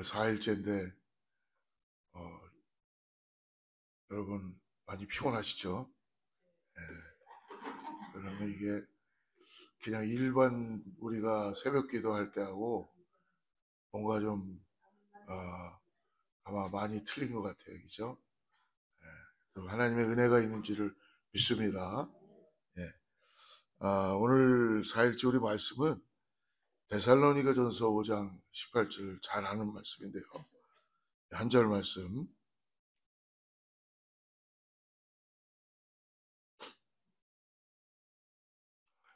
4일째인데 여러분 많이 피곤하시죠? 그러면 이게 그냥 일반 우리가 새벽 기도할 때하고 뭔가 좀 아마 많이 틀린 것 같아요. 그죠? 하나님의 은혜가 있는지를 믿습니다. 오늘 4일째 우리 말씀은 데살로니가전서 5장 18절 잘 아는 말씀인데요. 한 절 말씀.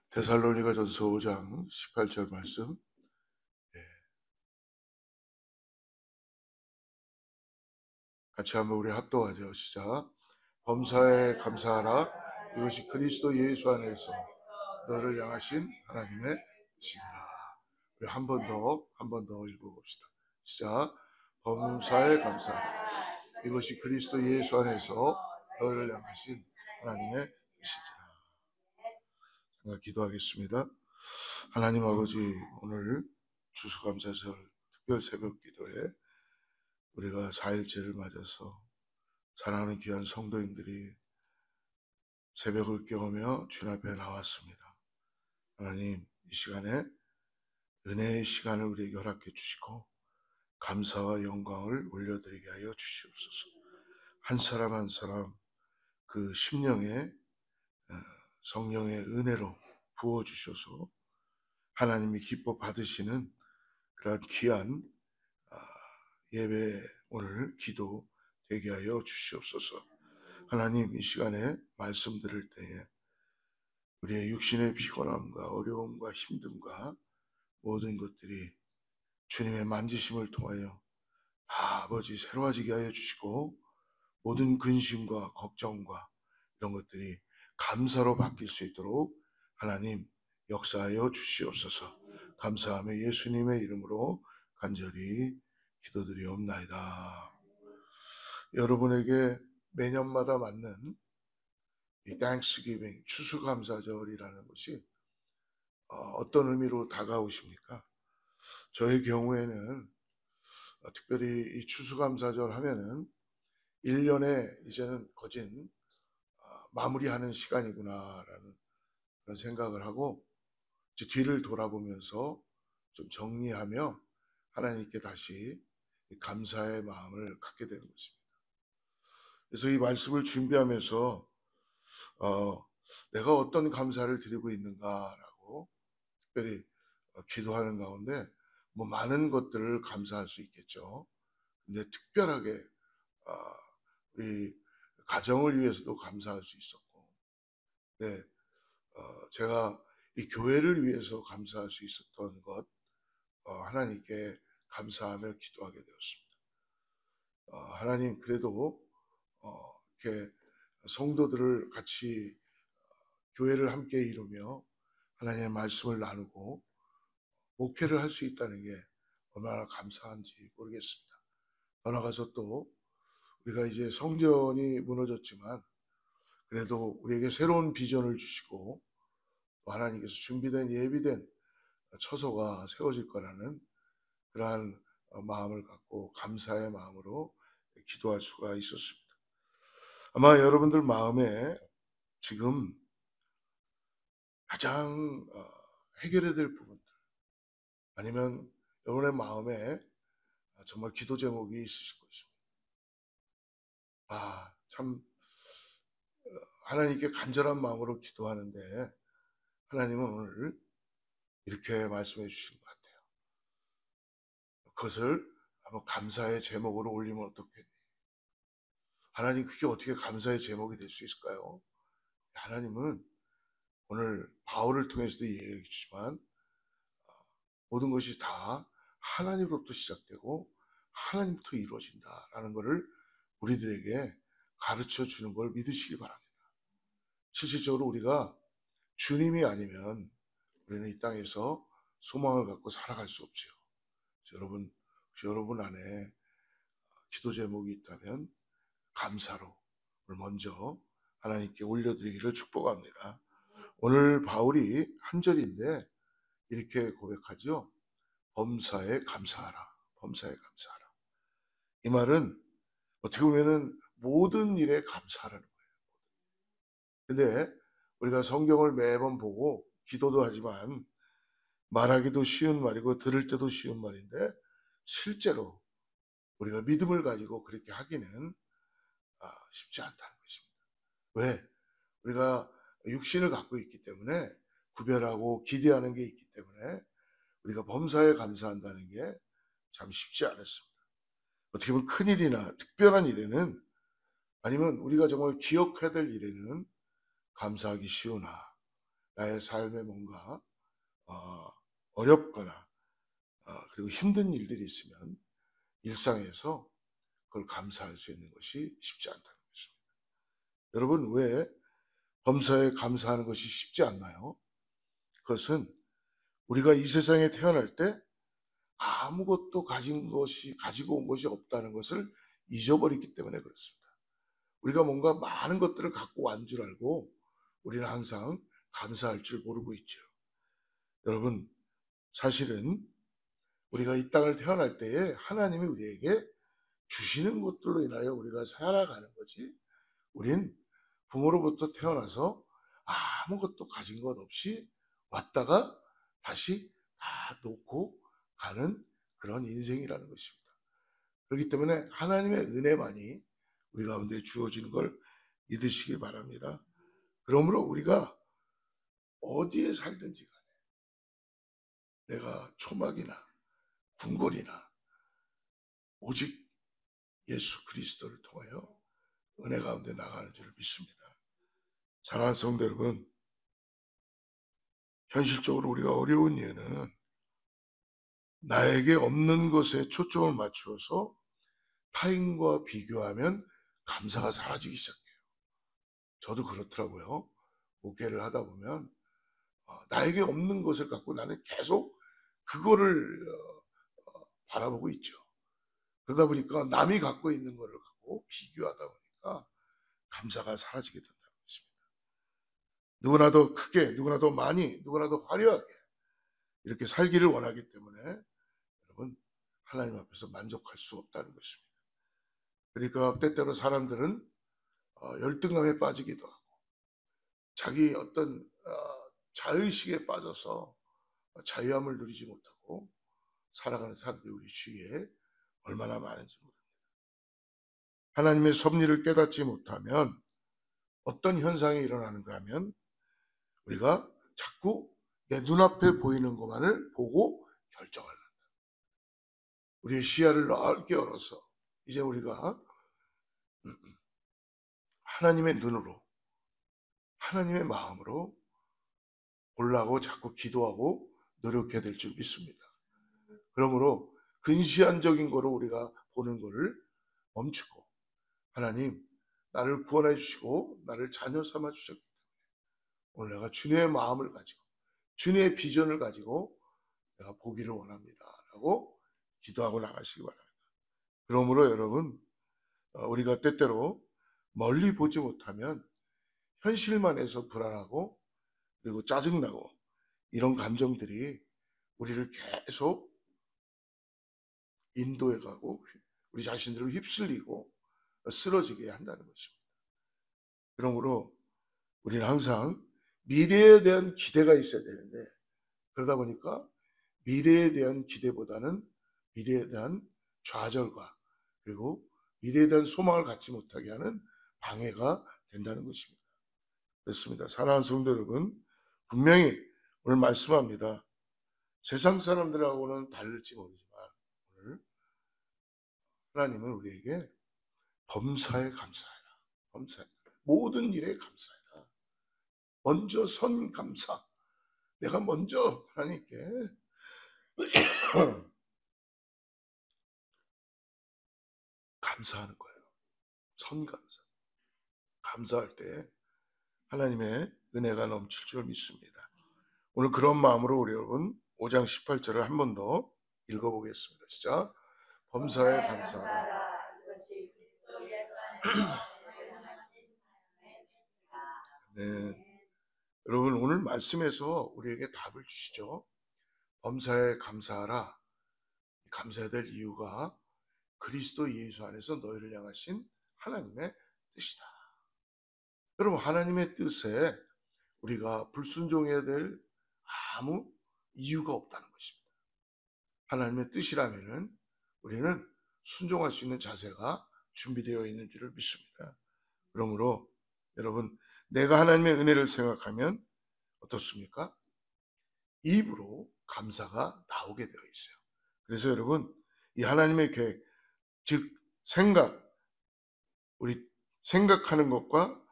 데살로니가전서 5장 18절 말씀. 같이 한번 우리 합독하죠. 시작. 범사에 감사하라. 이것이 그리스도 예수 안에서 너를 향하신 하나님의 뜻이니라. 우리 한 번 더 읽어봅시다. 시작. 범사에 감사하라. 이것이 그리스도 예수 안에서 너를 향하신 하나님의 뜻이니라. 제가 기도하겠습니다. 하나님 아버지, 오늘 추수감사절 특별 새벽 기도에 우리가 4일째를 맞아서 사랑하는 귀한 성도님들이 새벽을 깨우며 주님 앞에 나왔습니다. 하나님, 이 시간에 은혜의 시간을 우리에게 허락해 주시고 감사와 영광을 올려드리게 하여 주시옵소서. 한 사람 한 사람 그 심령에 성령의 은혜로 부어주셔서 하나님이 기뻐 받으시는 그런 귀한 예배 오늘 기도 되게 하여 주시옵소서. 하나님, 이 시간에 말씀 들을 때에 우리의 육신의 피곤함과 어려움과 힘듦과 모든 것들이 주님의 만지심을 통하여 다 아버지 새로워지게 하여 주시고 모든 근심과 걱정과 이런 것들이 감사로 바뀔 수 있도록 하나님 역사하여 주시옵소서. 감사하며 예수님의 이름으로 간절히 기도드리옵나이다. 여러분에게 매년마다 맞는 이 Thanksgiving, 추수감사절이라는 것이 어떤 의미로 다가오십니까? 저의 경우에는 특별히 이 추수감사절 하면은 1년에 이제는 거진 마무리하는 시간이구나라는 그런 생각을 하고 이제 뒤를 돌아보면서 좀 정리하며 하나님께 다시 감사의 마음을 갖게 되는 것입니다. 그래서 이 말씀을 준비하면서 내가 어떤 감사를 드리고 있는가라고 특별히 기도하는 가운데 뭐 많은 것들을 감사할 수 있겠죠. 근데 특별하게 우리 가정을 위해서도 감사할 수 있었고, 네, 제가 이 교회를 위해서 감사할 수 있었던 것 하나님께 감사하며 기도하게 되었습니다. 하나님, 그래도 이렇게 성도들을 같이 교회를 함께 이루며 하나님의 말씀을 나누고 목회를 할 수 있다는 게 얼마나 감사한지 모르겠습니다. 더 나아가서 또 우리가 이제 성전이 무너졌지만 그래도 우리에게 새로운 비전을 주시고 또 하나님께서 준비된 예비된 처소가 세워질 거라는 그러한 마음을 갖고 감사의 마음으로 기도할 수가 있었습니다. 아마 여러분들 마음에 지금 가장 해결해야 될 부분들 아니면 여러분의 마음에 정말 기도 제목이 있으실 것입니다. 참 하나님께 간절한 마음으로 기도하는데 하나님은 오늘 이렇게 말씀해 주신 것 같아요. 그것을 한번 감사의 제목으로 올리면 어떻겠니? 하나님, 그게 어떻게 감사의 제목이 될 수 있을까요? 하나님은 오늘 바울을 통해서도 얘기해 주지만 모든 것이 다 하나님으로부터 시작되고 하나님부터 이루어진다라는 것을 우리들에게 가르쳐 주는 걸 믿으시기 바랍니다. 실질적으로 우리가 주님이 아니면 우리는 이 땅에서 소망을 갖고 살아갈 수 없죠. 여러분, 혹시 여러분 안에 기도 제목이 있다면 감사로 먼저 하나님께 올려드리기를 축복합니다. 오늘 바울이 한 절인데 이렇게 고백하죠. 범사에 감사하라. 범사에 감사하라. 이 말은 어떻게 보면은 모든 일에 감사하라는 거예요. 근데 우리가 성경을 매번 보고 기도도 하지만 말하기도 쉬운 말이고 들을 때도 쉬운 말인데 실제로 우리가 믿음을 가지고 그렇게 하기는 쉽지 않다는 것입니다. 왜? 우리가 육신을 갖고 있기 때문에 구별하고 기대하는 게 있기 때문에 우리가 범사에 감사한다는 게 참 쉽지 않았습니다. 어떻게 보면 큰일이나 특별한 일에는 아니면 우리가 정말 기억해야 될 일에는 감사하기 쉬우나 나의 삶에 뭔가 어렵거나 그리고 힘든 일들이 있으면 일상에서 그걸 감사할 수 있는 것이 쉽지 않다는 것입니다. 여러분 왜 범사에 감사하는 것이 쉽지 않나요? 그것은 우리가 이 세상에 태어날 때 아무것도 가지고 온 것이 없다는 것을 잊어버렸기 때문에 그렇습니다. 우리가 뭔가 많은 것들을 갖고 온 줄 알고 우리는 항상 감사할 줄 모르고 있죠. 여러분, 사실은 우리가 이 땅을 태어날 때에 하나님이 우리에게 주시는 것들로 인하여 우리가 살아가는 거지. 우린 부모로부터 태어나서 아무것도 가진 것 없이 왔다가 다시 다 놓고 가는 그런 인생이라는 것입니다. 그렇기 때문에 하나님의 은혜만이 우리 가운데 주어지는 걸 믿으시기 바랍니다. 그러므로 우리가 어디에 살든지 간에 내가 초막이나 궁궐이나 오직 예수 그리스도를 통하여 은혜 가운데 나가는 줄 믿습니다. 사랑하는 성도 여러분, 현실적으로 우리가 어려운 이유는 나에게 없는 것에 초점을 맞추어서 타인과 비교하면 감사가 사라지기 시작해요. 저도 그렇더라고요. 목회를 하다 보면 나에게 없는 것을 갖고 나는 계속 그거를 바라보고 있죠. 그러다 보니까 남이 갖고 있는 것을 갖고 비교하다 보니까 감사가 사라지게 된다는 것입니다. 누구나 더 크게, 누구나 더 많이, 누구나 더 화려하게 이렇게 살기를 원하기 때문에 여러분 하나님 앞에서 만족할 수 없다는 것입니다. 그러니까 때때로 사람들은 열등감에 빠지기도 하고 자기 어떤 자의식에 빠져서 자유함을 누리지 못하고 살아가는 사람들이 우리 주위에 얼마나 많은지 모릅니다. 하나님의 섭리를 깨닫지 못하면 어떤 현상이 일어나는가 하면 우리가 자꾸 내 눈앞에 보이는 것만을 보고 결정을 한다. 우리의 시야를 넓게 열어서 이제 우리가 하나님의 눈으로 하나님의 마음으로 보려고 자꾸 기도하고 노력해야 될 줄 믿습니다. 그러므로 근시안적인 거로 우리가 보는 거를 멈추고 하나님 나를 구원해 주시고 나를 자녀 삼아 주셨기 때문에 오늘 내가 주님의 마음을 가지고 주님의 비전을 가지고 내가 보기를 원합니다 라고 기도하고 나가시기 바랍니다. 그러므로 여러분 우리가 때때로 멀리 보지 못하면 현실만 해서 불안하고 그리고 짜증나고 이런 감정들이 우리를 계속 인도해 가고 우리 자신들을 휩쓸리고 쓰러지게 한다는 것입니다. 그러므로 우리는 항상 미래에 대한 기대가 있어야 되는데 그러다 보니까 미래에 대한 기대보다는 미래에 대한 좌절과 그리고 미래에 대한 소망을 갖지 못하게 하는 방해가 된다는 것입니다. 그렇습니다. 사랑하는 성도 여러분, 분명히 오늘 말씀합니다. 세상 사람들하고는 다를지 모르지만 오늘 하나님은 우리에게 범사에 감사해라. 범사에. 모든 일에 감사해라. 먼저 선 감사. 내가 먼저 하나님께 감사하는 거예요. 선 감사. 감사할 때 하나님의 은혜가 넘칠 줄 믿습니다. 오늘 그런 마음으로 우리 여러분 5장 18절을 한 번 더 읽어보겠습니다. 시작. 범사에 감사하라. 네. 여러분 오늘 말씀에서 우리에게 답을 주시죠. 범사에 감사하라. 감사해야 될 이유가 그리스도 예수 안에서 너희를 향하신 하나님의 뜻이다. 여러분, 하나님의 뜻에 우리가 불순종해야 될 아무 이유가 없다는 것입니다. 하나님의 뜻이라면은 우리는 순종할 수 있는 자세가 준비되어 있는 줄을 믿습니다. 그러므로 여러분, 내가 하나님의 은혜를 생각하면 어떻습니까? 입으로 감사가 나오게 되어 있어요. 그래서 여러분, 이 하나님의 계획, 즉 생각, 우리 생각하는 것과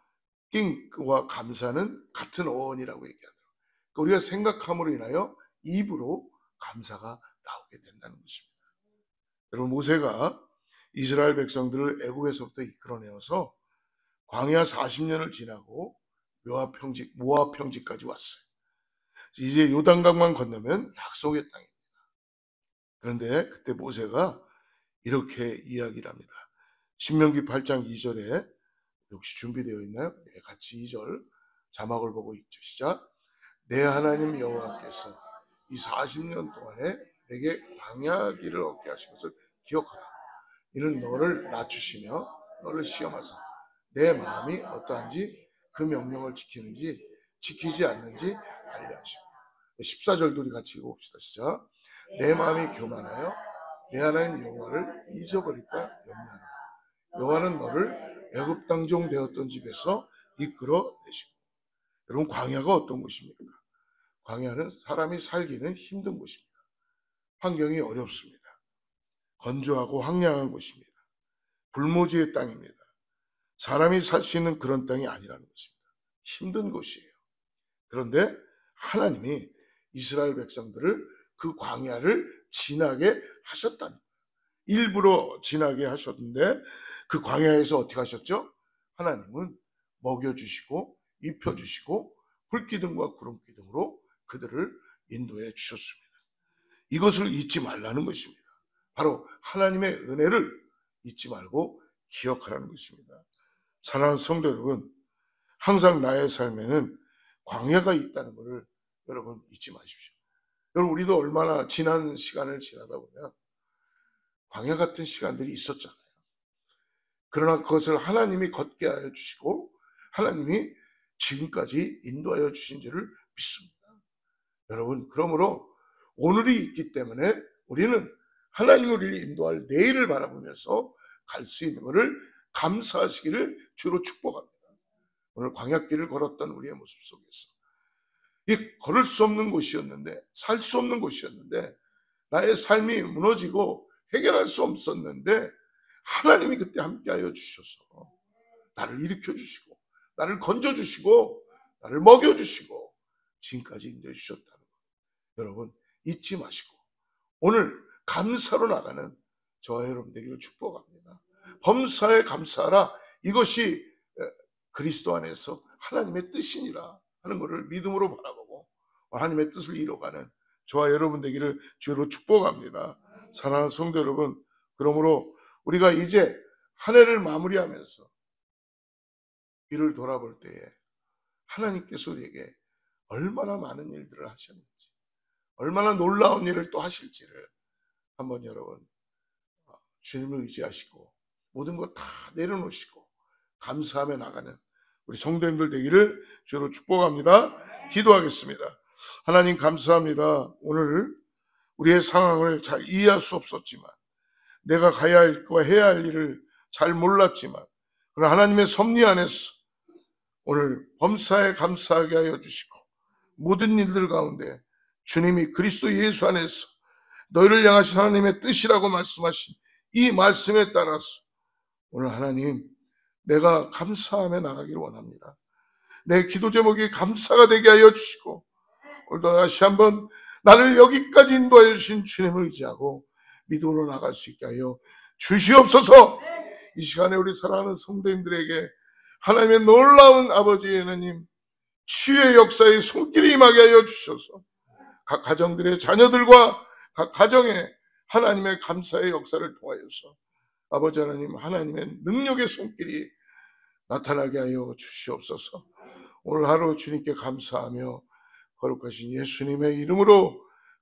띵과 감사는 같은 어원이라고 얘기하더라고요. 그러니까 우리가 생각함으로 인하여 입으로 감사가 나오게 된다는 것입니다. 여러분, 모세가 이스라엘 백성들을 애굽에서부터 이끌어내어서 광야 40년을 지나고 모압 평지까지 왔어요. 이제 요단강만 건너면 약속의 땅입니다. 그런데 그때 모세가 이렇게 이야기를 합니다. 신명기 8장 2절에 역시 준비되어 있나요? 네, 같이 2절 자막을 보고 읽죠. 시작. 내 하나님 여호와께서 이 40년 동안에 내게 광야 길을 얻게 하신 것을 기억하라. 이는 너를 낮추시며 너를 시험하사 내 마음이 어떠한지 그 명령을 지키는지 지키지 않는지 알게 하십니다. 14절도 우리 같이 읽어봅시다. 시작. 내 마음이 교만하여 내 하나님 여호와를 잊어버릴까 염려하라. 여호와는 너를 애굽 당종 되었던 집에서 이끌어 내시고. 여러분, 광야가 어떤 곳입니까? 광야는 사람이 살기는 힘든 곳입니다. 환경이 어렵습니다. 건조하고 황량한 곳입니다. 불모지의 땅입니다. 사람이 살 수 있는 그런 땅이 아니라는 것입니다. 힘든 곳이에요. 그런데 하나님이 이스라엘 백성들을 그 광야를 지나게 하셨다는 거예요. 일부러 지나게 하셨는데 그 광야에서 어떻게 하셨죠? 하나님은 먹여주시고 입혀주시고 불기둥과 구름기둥으로 그들을 인도해 주셨습니다. 이것을 잊지 말라는 것입니다. 바로 하나님의 은혜를 잊지 말고 기억하라는 것입니다. 사랑하는 성도 여러분, 항상 나의 삶에는 광야가 있다는 것을 여러분 잊지 마십시오. 여러분, 우리도 얼마나 지난 시간을 지나다 보면 광야 같은 시간들이 있었잖아요. 그러나 그것을 하나님이 걷게 하여 주시고 하나님이 지금까지 인도하여 주신 줄을 믿습니다. 여러분, 그러므로 오늘이 있기 때문에 우리는 하나님이 우리를 인도할 내일을 바라보면서 갈 수 있는 것을 감사하시기를 주로 축복합니다. 오늘 광야길을 걸었던 우리의 모습 속에서 이 걸을 수 없는 곳이었는데, 살 수 없는 곳이었는데, 나의 삶이 무너지고 해결할 수 없었는데 하나님이 그때 함께하여 주셔서 나를 일으켜 주시고 나를 건져 주시고 나를 먹여 주시고 지금까지 인도해 주셨다는 것, 여러분 잊지 마시고 오늘 감사로 나가는 저와 여러분 되기를 축복합니다. 범사에 감사하라. 이것이 그리스도 안에서 하나님의 뜻이니라 하는 것을 믿음으로 바라보고 하나님의 뜻을 이뤄가는 저와 여러분 되기를 주로 축복합니다. 사랑하는 성도 여러분, 그러므로 우리가 이제 한 해를 마무리하면서 뒤를 돌아볼 때에 하나님께서 우리에게 얼마나 많은 일들을 하셨는지, 얼마나 놀라운 일을 또 하실지를 한번 여러분 주님을 의지하시고 모든 것 다 내려놓으시고 감사하며 나가는 우리 성도님들 되기를 주로 축복합니다. 기도하겠습니다. 하나님 감사합니다. 오늘 우리의 상황을 잘 이해할 수 없었지만, 내가 가야 할 것과 해야 할 일을 잘 몰랐지만, 그러나 하나님의 섭리 안에서 오늘 범사에 감사하게 하여 주시고 모든 일들 가운데 주님이 그리스도 예수 안에서 너희를 향하신 하나님의 뜻이라고 말씀하신 이 말씀에 따라서 오늘 하나님, 내가 감사하며 나가기를 원합니다. 내 기도 제목이 감사가 되게 하여 주시고 오늘도 다시 한번 나를 여기까지 인도하여 주신 주님을 의지하고 믿음으로 나갈 수 있게 하여 주시옵소서. 이 시간에 우리 사랑하는 성도님들에게 하나님의 놀라운 아버지 하나님 치유의 역사의 손길이 임하게 하여 주셔서 각 가정들의 자녀들과 각 가정에 하나님의 감사의 역사를 통하여서 아버지 하나님, 하나님의 능력의 손길이 나타나게 하여 주시옵소서. 오늘 하루 주님께 감사하며 거룩하신 예수님의 이름으로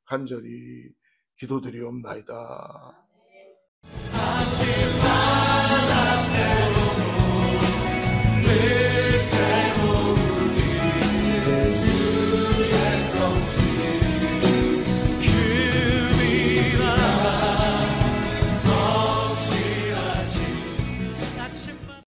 간절히 기도드리옵나이다. 새로운